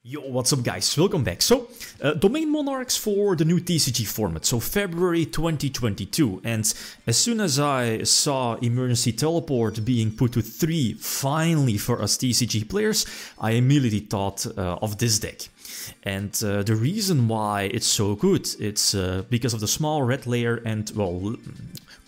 Yo, what's up guys, welcome back. So, Domain Monarchs for the new TCG format, so February 2022, and as soon as I saw Emergency Teleport being put to 3 finally for us TCG players, I immediately thought of this deck. And the reason why it's so good, it's because of the small red layer and, well,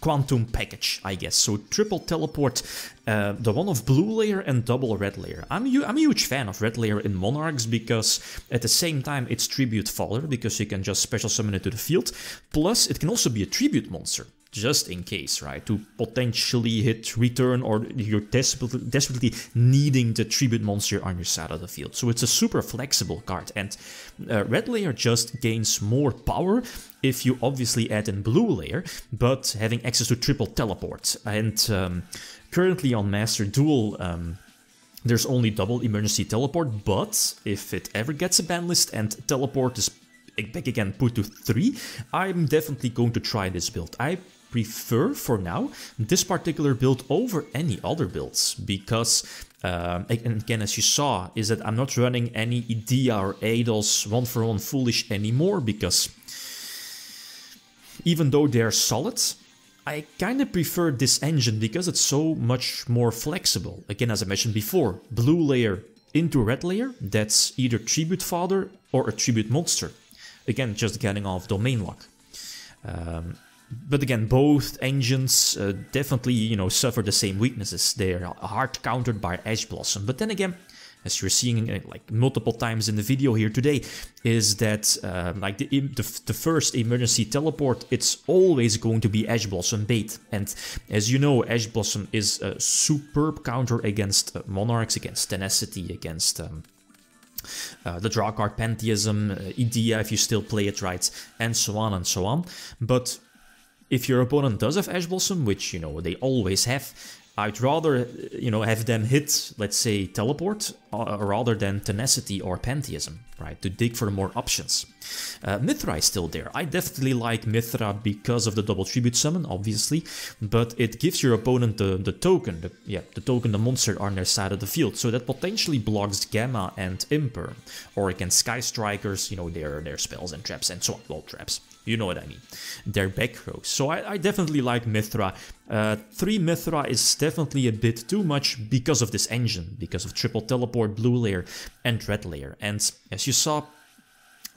quantum package, I guess. So triple teleport, the one of blue layer and double red layer. I'm a huge fan of red layer in Monarchs because at the same time it's tribute fodder because you can just special summon it to the field. Plus it can also be a tribute monster, just in case, right? To potentially hit return or you're desperately needing the tribute monster on your side of the field. So it's a super flexible card, and red layer just gains more power if you obviously add in blue layer, but having access to triple teleport. And currently on Master Duel, there's only double emergency teleport, but if it ever gets a ban list and teleport is back again put to 3, I'm definitely going to try this build. I prefer for now this particular build over any other builds because and again, as you saw, is that I'm not running any Idea or Eidos 1-for-1 Foolish anymore because even though they're solid, I kind of prefer this engine because it's so much more flexible. Again, as I mentioned before, blue layer into red layer, that's either tribute fodder or a tribute monster. Again, just getting off domain lock. But again, both engines definitely, you know, suffer the same weaknesses. They're hard countered by Ash Blossom. But then again, as you're seeing like multiple times in the video here today, is that like the first emergency teleport, it's always going to be Ash Blossom bait. And as you know, Ash Blossom is a superb counter against Monarchs, against Tenacity, against the draw card Pantheism, Idea if you still play it right, and so on and so on. But if your opponent does have Ash Blossom, which, you know, they always have, I'd rather, you know, have them hit, let's say, Teleport, rather than Tenacity or Pantheism, right, to dig for more options. Mithra is still there. I definitely like Mithra because of the double tribute summon, obviously, but it gives your opponent the token, the monster on their side of the field, so that potentially blocks Gamma and Imper, or against Sky Strikers, you know, their spells and traps and so on, well, traps. You know what I mean. They're back rows. So I definitely like Mithra. 3 Mithra is definitely a bit too much because of this engine, because of triple teleport, blue layer, and red layer. And as you saw,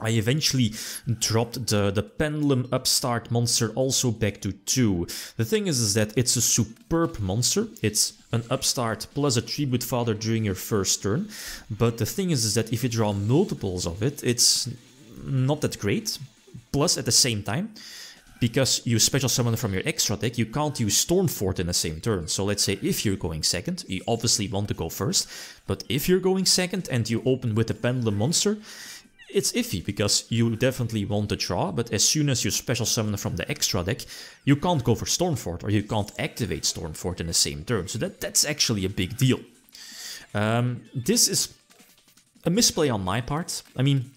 I eventually dropped the Pendulum Upstart monster also back to 2. The thing is that it's a superb monster. It's an Upstart plus a Tribute Fodder during your first turn. But the thing is that if you draw multiples of it, it's not that great. Plus, at the same time, because you special summon from your extra deck, you can't use Stormfort in the same turn. So let's say if you're going second, you obviously want to go first. But if you're going second and you open with a Pendulum monster, it's iffy because you definitely want to draw, but as soon as you special summon from the extra deck, you can't go for Stormfort or you can't activate Stormfort in the same turn. So that's actually a big deal. This is a misplay on my part. I mean,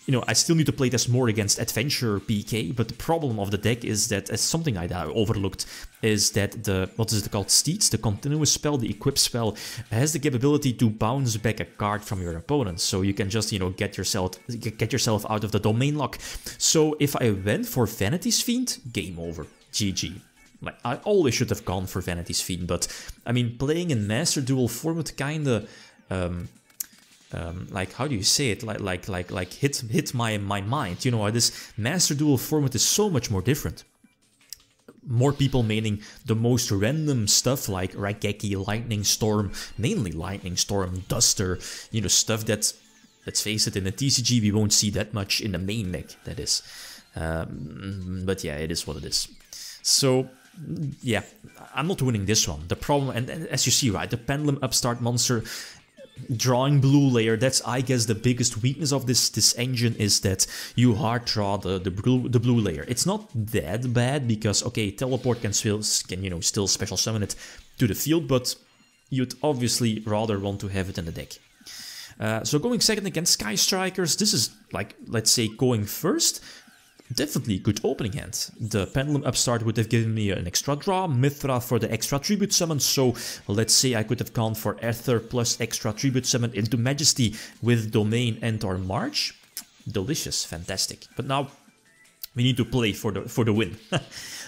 you know, I still need to play this more against Adventure PK, but the problem of the deck is that, as something I overlooked, is that the, what is it called, Steeds, the continuous spell, the equip spell, has the capability to bounce back a card from your opponent, so you can just, you know, get yourself out of the domain lock. So if I went for Vanity's Fiend, game over, GG. Like, I always should have gone for Vanity's Fiend, but, I mean, playing in Master Duel format kinda, like, how do you say it, like hit my mind, you know, this Master Duel format is so much more different. More people meaning the most random stuff like Raigeki, Lightning Storm, mainly Lightning Storm, Duster, you know, stuff that, let's face it, in the TCG we won't see that much in the main deck, that is. But yeah, it is what it is. So, yeah, I'm not winning this one. The problem, and as you see, right, the Pendulum Upstart monster, drawing blue layer, that's, I guess, the biggest weakness of this engine, is that you hard draw the blue layer. It's not that bad because, okay, teleport can you know, still special summon it to the field, but you'd obviously rather want to have it in the deck. So going second against Sky Strikers, this is like, let's say, going first. definitely good opening hand. The Pendulum Upstart would have given me an extra draw, Mithra for the extra tribute summon, so let's say I could have gone for Ether plus extra tribute summon into Majesty with Domain and or March. Delicious, fantastic. But now we need to play for the win.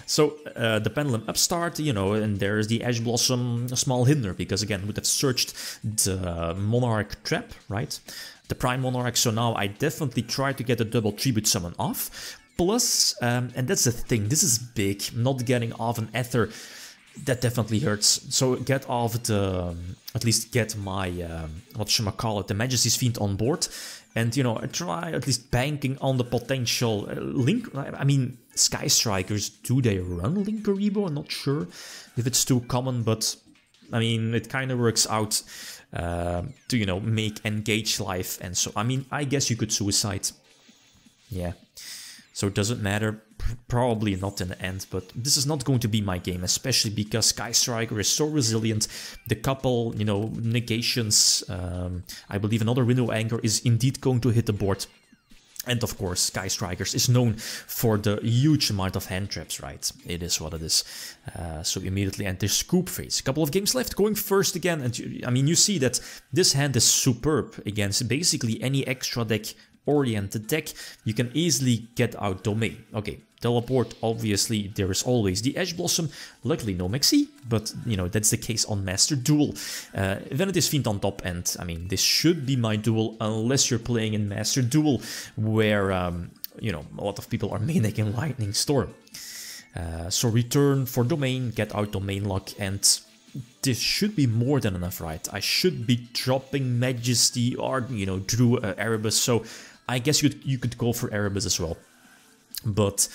So the Pendulum Upstart, you know, and there's the Ash Blossom, a small hinder, because again, would have searched the Monarch trap, right? The Prime Monarch, so now I definitely try to get a double tribute summon off. Plus, and that's the thing, this is big, not getting off an Ether, that definitely hurts. So get off the, at least get my, whatchamacallit, the Majesty's Fiend on board. And, you know, I try at least banking on the potential Link. I mean, Sky Strikers, do they run Link Karibo? I'm not sure if it's too common, but I mean, it kind of works out to, you know, make engage life. And so, I mean, I guess you could suicide. Yeah. So it doesn't matter, probably not in the end, but this is not going to be my game, especially because Sky Striker is so resilient. The couple, you know, negations, I believe another Window Anchor is indeed going to hit the board. And of course, Sky Strikers is known for the huge amount of hand traps, right? It is what it is. So immediately enter Scoop phase. A couple of games left, going first again. And I mean, you see that this hand is superb against basically any extra deck oriented deck. You can easily get out Domain. Okay, Teleport, obviously there is always the Ash Blossom, luckily no Maxi, but you know, that's the case on Master Duel. Vanity's Fiend on top, and I mean, this should be my duel unless you're playing in Master Duel, where, you know, a lot of people are maining Lightning Storm. So return for Domain, get out Domain Lock, and this should be more than enough, right? I should be dropping Majesty or, you know, Drew Erebus, so I guess you could go for Erebus as well. But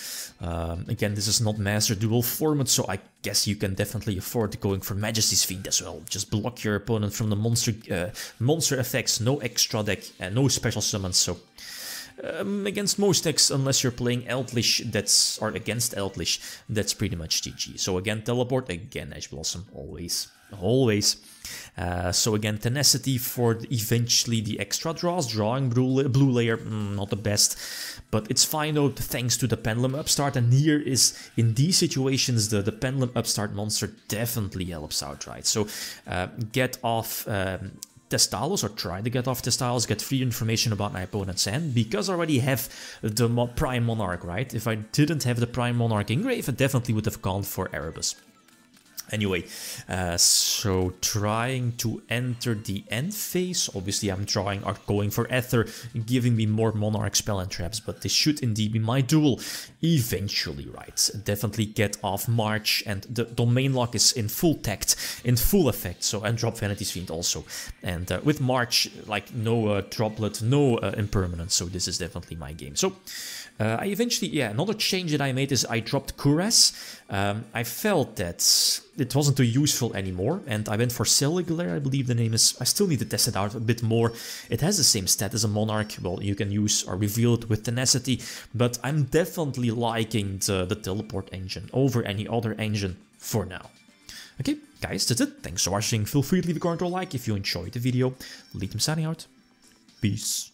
again, this is not Master Duel format, so I guess you can definitely afford going for Majesty's Fiend as well. Just block your opponent from the monster effects, no extra deck, and no special summons, so against most decks, unless you're playing Eldritch, or against Eldritch, that's pretty much GG. So again, Teleport, again Ash Blossom, always. So again, Tenacity for eventually the extra draws, drawing blue layer, not the best, but it's fine though, thanks to the Pendulum Upstart, and here is, in these situations, the Pendulum Upstart monster definitely helps out, right? So get off Testalos, or try to get off Testalos, get free information about my opponent's hand, because I already have the Prime Monarch, right? If I didn't have the Prime Monarch in grave, I definitely would have gone for Erebus. Anyway, so trying to enter the end phase. Obviously, I'm drawing or going for Ether, giving me more Monarch spell and traps, but this should indeed be my duel eventually, right? Definitely get off March, and the Domain Lock is in full tact, in full effect, so, and drop Vanity's Fiend also. And with March, like, no droplet, no impermanence, so this is definitely my game. So I eventually, yeah, another change that I made is I dropped Kuras. I felt that it wasn't too useful anymore, and I went for Cellular, I believe the name is. I still need to test it out a bit more. It has the same stat as a Monarch. Well, you can use or reveal it with Tenacity, but I'm definitely liking the Teleport engine over any other engine for now. Okay, guys, that's it. Thanks for watching. Feel free to leave a comment or like if you enjoyed the video. Lead them signing out. Peace.